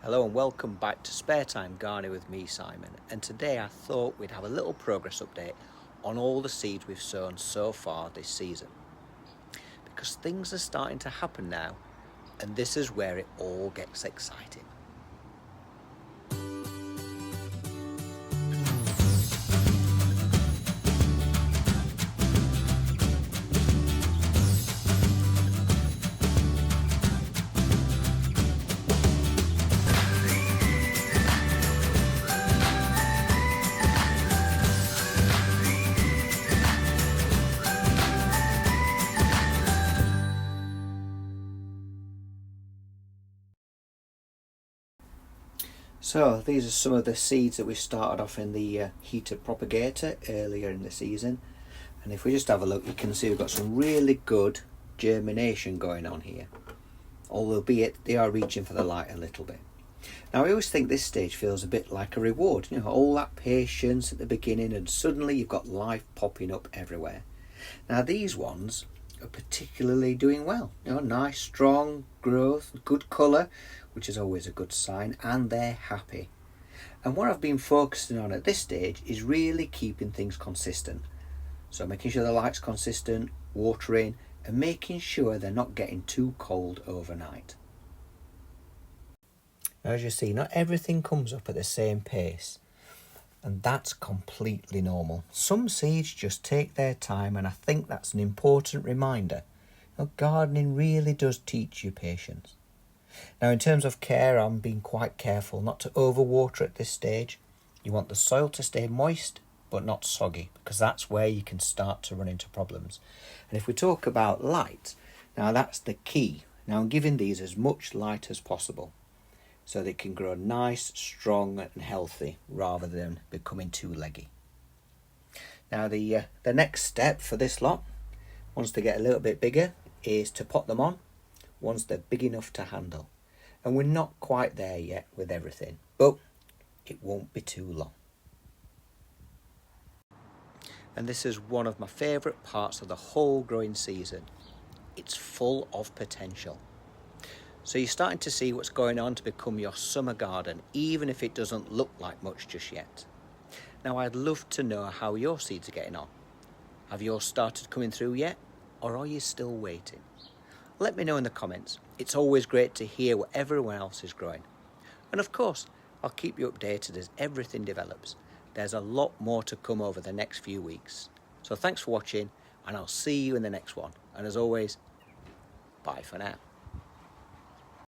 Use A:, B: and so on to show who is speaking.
A: Hello and welcome back to Spare Time Gardening with me, Simon. And today I thought we'd have a little progress update on all the seeds we've sown so far this season. Because things are starting to happen now, and this is where it all gets exciting. So these are some of the seeds that we started off in the heated propagator earlier in the season, and if we just have a look, you can see we've got some really good germination going on here, albeit they are reaching for the light a little bit. Now I always think this stage feels a bit like a reward, all that patience at the beginning and suddenly you've got life popping up everywhere. Now these ones are particularly doing well, nice strong growth, good colour, which is always a good sign, and they're happy. And what I've been focusing on at this stage is really keeping things consistent. So making sure the light's consistent, watering, and making sure they're not getting too cold overnight. Now, as you see, not everything comes up at the same pace, and that's completely normal. Some seeds just take their time, and I think that's an important reminder. Gardening really does teach you patience. Now in terms of care, I'm being quite careful not to overwater at this stage. You want the soil to stay moist but not soggy, because that's where you can start to run into problems. And if we talk about light, now that's the key. Now I'm giving these as much light as possible so they can grow nice, strong and healthy rather than becoming too leggy. Now the next step for this lot, once they get a little bit bigger, is to pot them on once they're big enough to handle. And we're not quite there yet with everything, but it won't be too long. And this is one of my favourite parts of the whole growing season. It's full of potential. So you're starting to see what's going on to become your summer garden, even if it doesn't look like much just yet. Now I'd love to know how your seeds are getting on. Have yours started coming through yet, or are you still waiting? Let me know in the comments. It's always great to hear what everyone else is growing. And of course, I'll keep you updated as everything develops. There's a lot more to come over the next few weeks. So thanks for watching, and I'll see you in the next one. And as always, bye for now.